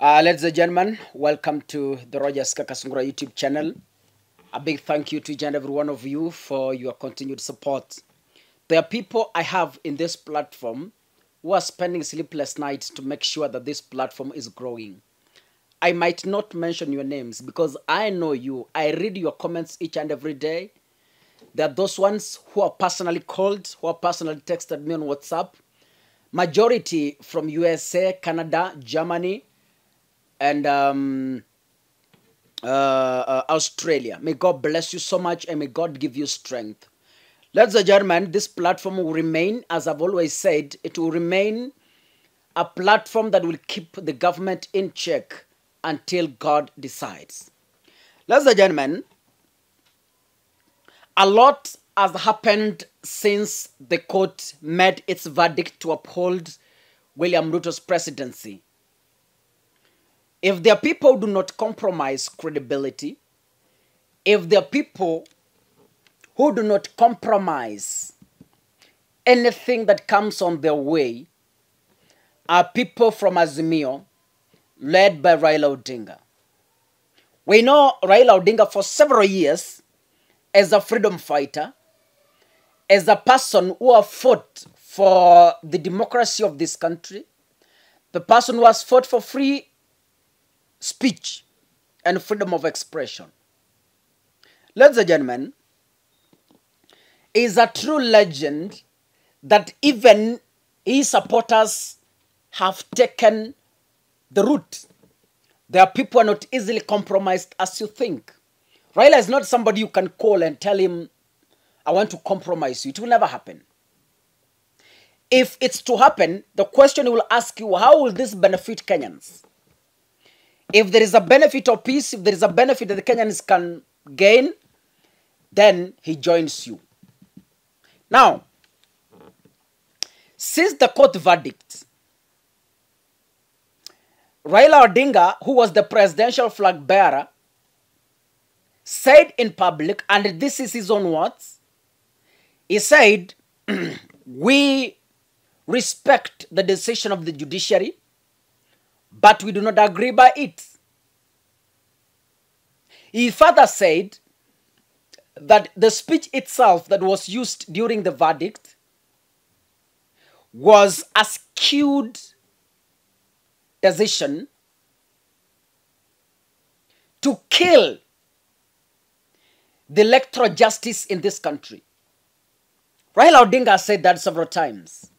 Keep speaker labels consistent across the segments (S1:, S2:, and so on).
S1: Ladies and gentlemen, welcome to the Rogers Kakasungura YouTube channel. A big thank you to each and every one of you for your continued support. There are people I have in this platform who are spending sleepless nights to make sure that this platform is growing. I might not mention your names because I know you. I read your comments each and every day. There are those ones who are personally called, who are personally texted me on WhatsApp. Majority from USA, Canada, Germany, and Australia. May God bless you so much and may God give you strength. Ladies and gentlemen, this platform will remain, as I've always said, it will remain a platform that will keep the government in check until God decides. Ladies and gentlemen, a lot has happened since the court made its verdict to uphold William Ruto's presidency. If there are people who do not compromise credibility, if there are people who do not compromise anything that comes on their way, are people from Azimio, led by Raila Odinga. We know Raila Odinga for several years as a freedom fighter, as a person who has fought for the democracy of this country, the person who has fought for free speech and freedom of expression. Ladies and gentlemen, is a true legend that even his supporters have taken the route. There are people who are not easily compromised as you think. Raila is not somebody you can call and tell him, I want to compromise you. It will never happen. If it's to happen, the question he will ask you, how will this benefit Kenyans? If there is a benefit of peace, if there is a benefit that the Kenyans can gain, then he joins you. Now, since the court verdict, Raila Odinga, who was the presidential flag bearer, said in public, and this is his own words, he said, we respect the decision of the judiciary, but we do not agree by it. He further said that the speech itself that was used during the verdict was a skewed decision to kill the electoral justice in this country. Raila Odinga said that several times.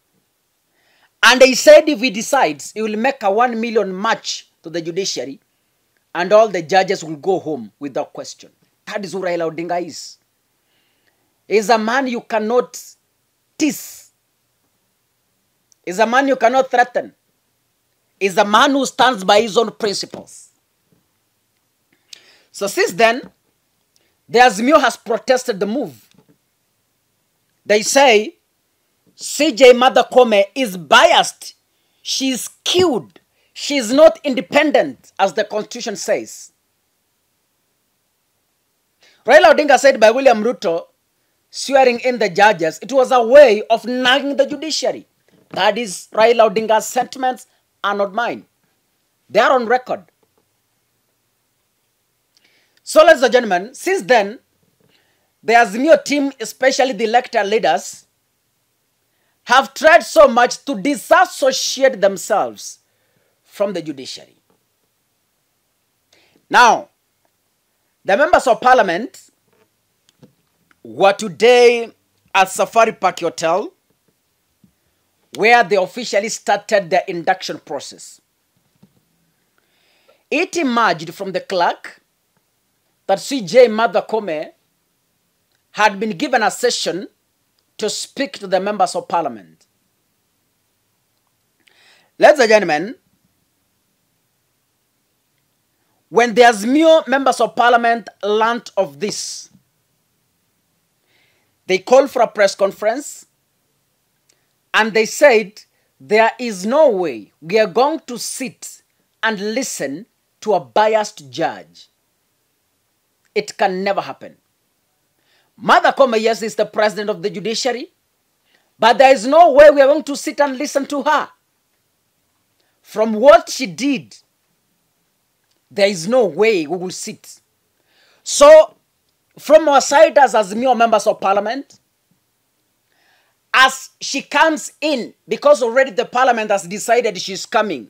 S1: And he said if he decides, he will make a 1 million march to the judiciary and all the judges will go home without question. That is who Raila Odinga is. He's a man you cannot tease. He's a man you cannot threaten. He's a man who stands by his own principles. So since then, the Azimio has protested the move. They say CJ Mother Koome is biased. She's skewed. She's not independent, as the Constitution says. Raila Odinga said by William Ruto swearing in the judges, it was a way of nagging the judiciary. That is Raila Odinga's sentiments are not mine. They are on record. So, ladies and gentlemen, since then, the Azimio team, especially the elected leaders, have tried so much to disassociate themselves from the judiciary. Now, the members of parliament were today at Safari Park Hotel, where they officially started their induction process. It emerged from the clerk that CJ Mother Koome had been given a session to speak to the members of parliament. Ladies and gentlemen, when the Azimio members of parliament learned of this, they called for a press conference and they said, there is no way we are going to sit and listen to a biased judge. It can never happen. Mother Koome, yes, is the president of the judiciary, but there is no way we are going to sit and listen to her. From what she did there is no way we will sit. So, from our side as Azimio members of parliament, as she comes in, because already the parliament has decided she's coming,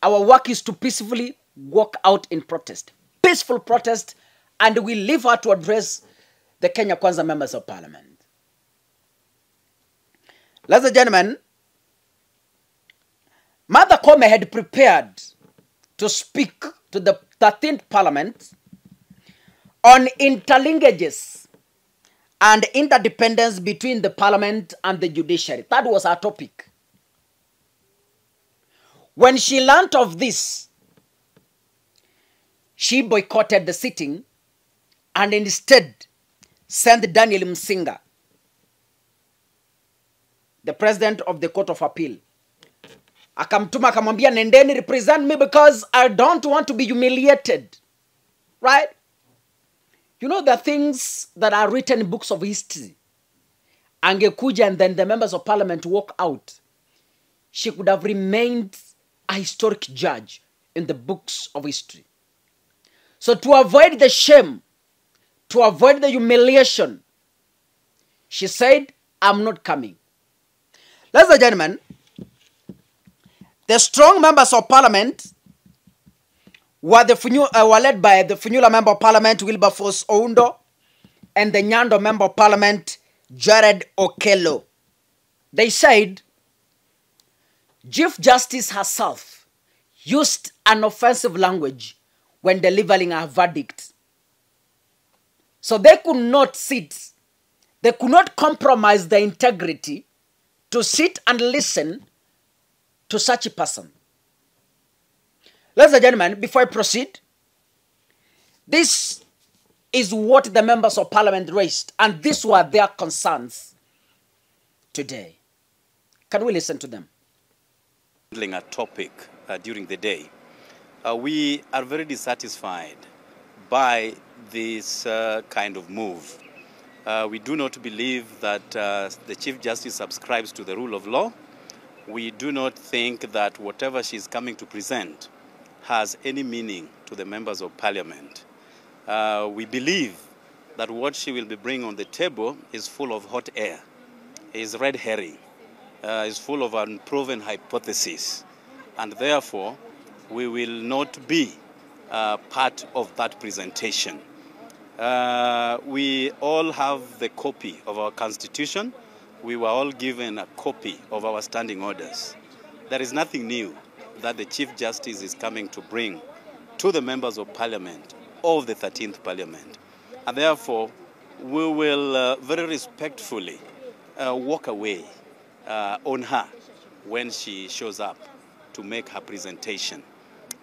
S1: our work is to peacefully walk out in protest. Peaceful protest, and we leave her to address the Kenya Kwanza members of parliament. Ladies and gentlemen, Mother Koome had prepared to speak to the 13th parliament on interlinkages and interdependence between the parliament and the judiciary. That was our topic. When she learnt of this, she boycotted the sitting and instead sent Daniel Msinga, the president of the Court of Appeal. Akamtuma akamwambia, nendeni represent me because I don't want to be humiliated. Right? You know the things that are written in books of history. Angekuja and then the members of parliament walk out. She could have remained a historic judge in the books of history. So to avoid the shame, to avoid the humiliation, she said, I'm not coming. Ladies and gentlemen, the strong members of parliament were led by the Funyula member of parliament, Wilberforce Oundo, and the Nyando member of parliament, Jared Okello. They said, Chief Justice herself used an offensive language when delivering her verdict. So they could not sit, they could not compromise their integrity to sit and listen to such a person. Ladies and gentlemen, before I proceed, this is what the members of parliament raised, and these were their concerns today. Can we listen to them?
S2: Handling a topic during the day. We are very dissatisfied by this kind of move. We do not believe that the Chief Justice subscribes to the rule of law. We do not think that whatever she is coming to present has any meaning to the members of parliament. We believe that what she will be bringing on the table is full of hot air, is red herring, is full of unproven hypotheses, and therefore we will not be part of that presentation. We all have the copy of our constitution. We were all given a copy of our standing orders. There is nothing new that the Chief Justice is coming to bring to the members of parliament of the 13th parliament. And therefore, we will very respectfully walk away on her when she shows up to make her presentation.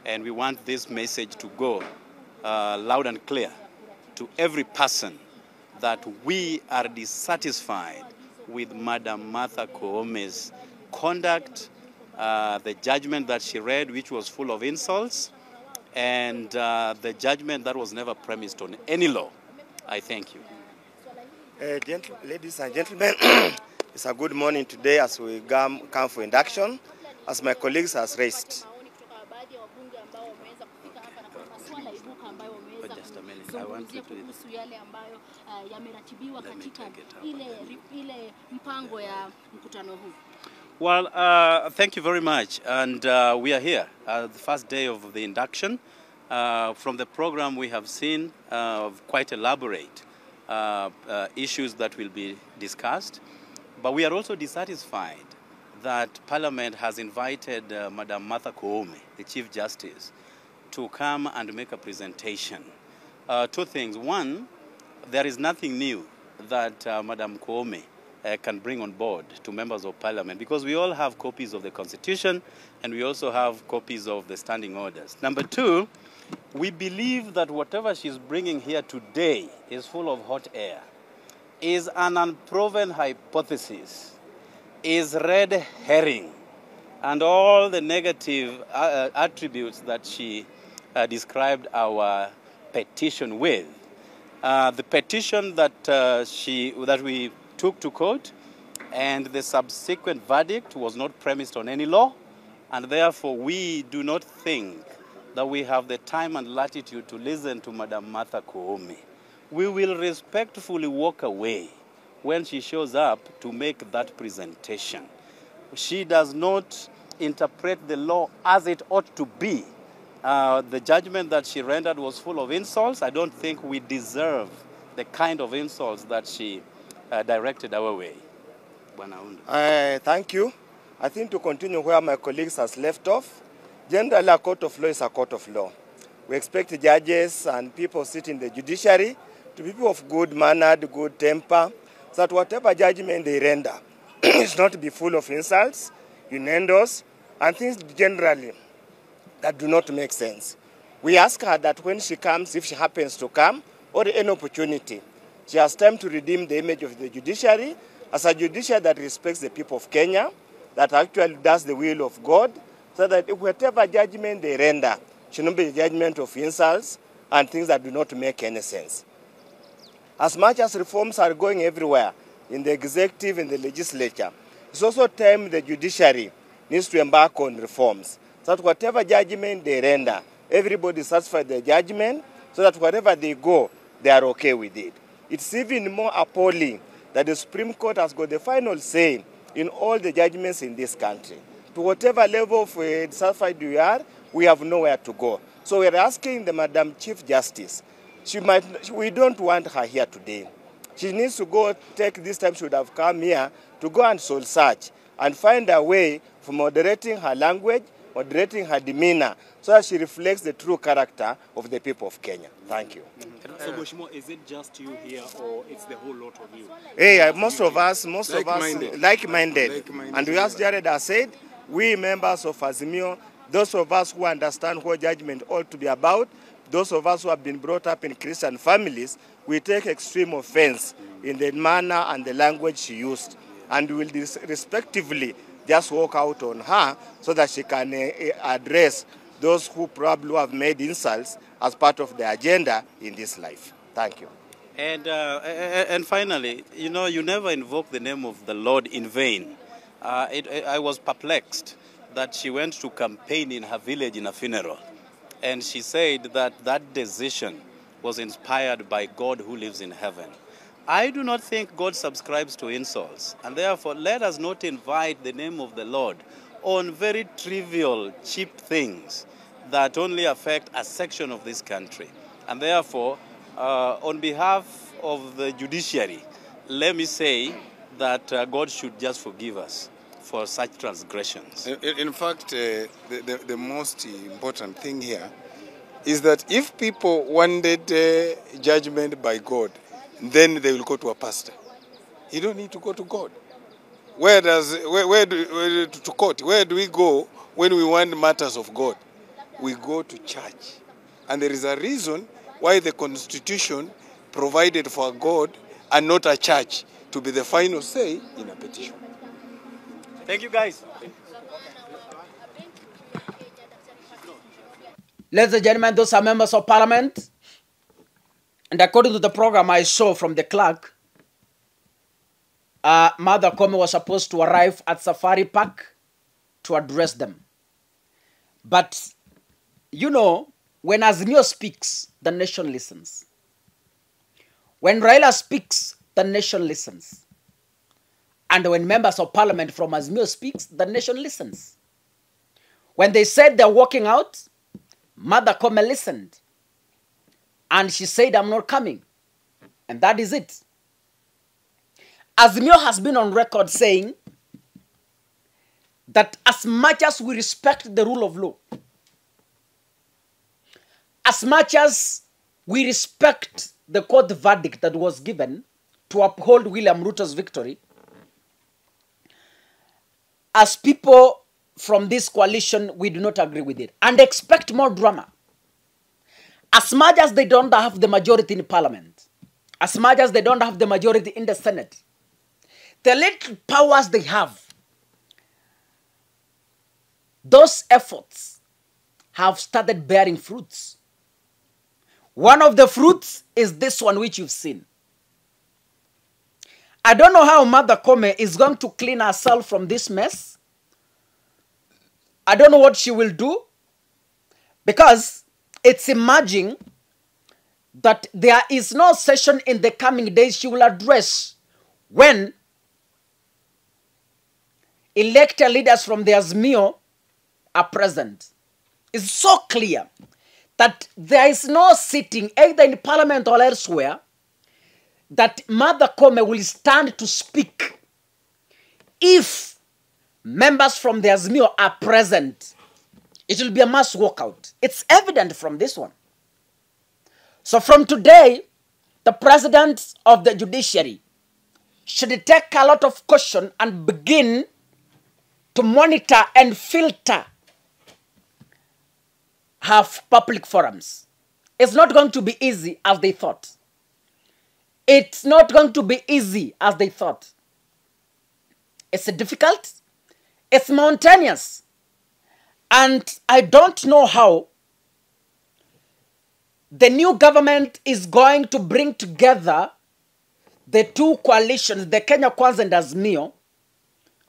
S2: And we want this message to go loud and clear to every person that we are dissatisfied with Madam Martha Koome's conduct, the judgment that she read, which was full of insults, and the judgment that was never premised on any law. I thank you.
S3: Ladies and gentlemen, it's a good morning today as we come for induction, as my colleagues has raised.
S2: I want you to... Well, thank you very much. And we are here, the first day of the induction. From the program we have seen quite elaborate issues that will be discussed. But we are also dissatisfied that Parliament has invited Madam Martha Koome, the Chief Justice, to come and make a presentation. Two things. One, there is nothing new that Madam Koome can bring on board to members of Parliament, because we all have copies of the Constitution and we also have copies of the standing orders. Number two, we believe that whatever she's bringing here today is full of hot air, is an unproven hypothesis, is red herring, and all the negative attributes that she described our petition with. The petition that we took to court and the subsequent verdict was not premised on any law, and therefore we do not think that we have the time and latitude to listen to Madam Martha Koome. We will respectfully walk away when she shows up to make that presentation. She does not interpret the law as it ought to be. The judgment that she rendered was full of insults. I don't think we deserve the kind of insults that she directed our way.
S3: Thank you. I think to continue where my colleagues has left off, generally a court of law is a court of law. We expect judges and people sitting in the judiciary to be people of good mannered, good temper, so that whatever judgment they render is not to be full of insults, innuendos, and things generally that do not make sense. We ask her that when she comes, if she happens to come, or any opportunity, she has time to redeem the image of the judiciary as a judiciary that respects the people of Kenya, that actually does the will of God, so that whatever judgment they render should not be a judgment of insults and things that do not make any sense. As much as reforms are going everywhere, in the executive, in the legislature, it's also time the judiciary needs to embark on reforms, so that whatever judgment they render, everybody is satisfied with the judgment, so that wherever they go, they are okay with it. It's even more appalling that the Supreme Court has got the final say in all the judgments in this country. To whatever level of satisfied we are, we have nowhere to go. So we're asking the Madam Chief Justice, we don't want her here today. She needs to go take this time, she would have come here to go and soul search and find a way for moderating her language, moderating her demeanor, so that she reflects the true character of the people of Kenya. Thank you.
S4: So, Mheshimiwa, is it just you here, or it's the whole lot of you?
S3: Hey, most of us, like-minded. And we, as Jared has said, we members of Azimio, those of us who understand what judgment ought to be about, those of us who have been brought up in Christian families, we take extreme offense in the manner and the language she used. And we will respectively just walk out on her so that she can address those who probably have made insults as part of the agenda in this life. Thank you.
S2: And finally, you know, you never invoke the name of the Lord in vain. I was perplexed that she went to campaign in her village in a funeral. And she said that that decision was inspired by God who lives in heaven. I do not think God subscribes to insults. And therefore, let us not invite the name of the Lord on very trivial, cheap things that only affect a section of this country. And therefore, on behalf of the judiciary, let me say that God should just forgive us for such transgressions.
S5: In fact, the most important thing here is that if people wanted judgment by God, then they will go to a pastor. You don't need to go to God. To court? Where do we go when we want matters of God? We go to church. And there is a reason why the Constitution provided for God and not a church to be the final say in a petition.
S2: Thank you, guys.
S1: Ladies and gentlemen, those are members of parliament. And according to the program I saw from the clerk, Mother Koome was supposed to arrive at Safari Park to address them. But, you know, when Azimio speaks, the nation listens. When Raila speaks, the nation listens. And when members of parliament from Azimio speaks, the nation listens. When they said they're walking out, Mother Koome listened. And she said, I'm not coming. And that is it. Azimio has been on record saying that as much as we respect the rule of law, as much as we respect the court verdict that was given to uphold William Ruto's victory, as people from this coalition, we do not agree with it and expect more drama. As much as they don't have the majority in parliament, as much as they don't have the majority in the Senate, the little powers they have, those efforts have started bearing fruits. One of the fruits is this one which you've seen. I don't know how Mother Koome is going to clean herself from this mess. I don't know what she will do. Because it's emerging that there is no session in the coming days she will address when elected leaders from the Azimio are present. It's so clear that there is no sitting either in parliament or elsewhere that Mother Koome will stand to speak if members from the Azimio are present. It will be a mass walkout. It's evident from this one. So from today, the president of the judiciary should take a lot of caution and begin to monitor and filter her public forums. It's not going to be easy as they thought. It's not going to be easy as they thought. It's difficult. It's mountainous. And I don't know how the new government is going to bring together the two coalitions, the Kenya Kwanza and Azimio,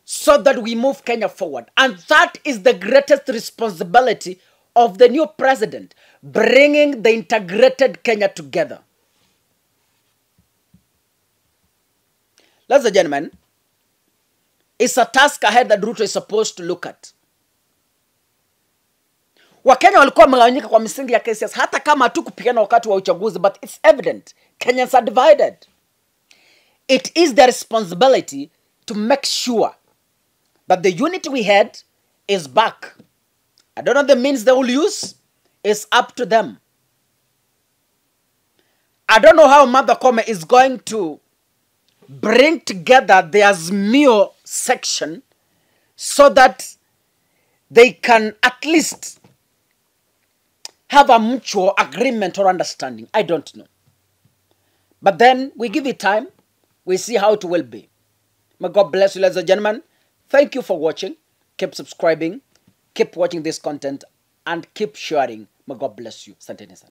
S1: so that we move Kenya forward. And that is the greatest responsibility of the new president, bringing the integrated Kenya together. Ladies and gentlemen, it's a task ahead that Ruto is supposed to look at. Wakenya walikuwa wamegawanyika kwa misingi ya kesi, hata kama hatukupigana wakati wa uchaguzi, but it's evident Kenyans are divided. It is their responsibility to make sure that the unity we had is back. I don't know the means they will use. It's up to them. I don't know how Mother Koome is going to bring together the Azimio section so that they can at least have a mutual agreement or understanding. I don't know. But then we give it time. We see how it will be. May God bless you, ladies and gentlemen. Thank you for watching. Keep subscribing. Keep watching this content. And keep sharing. May God bless you. Asanteni sana.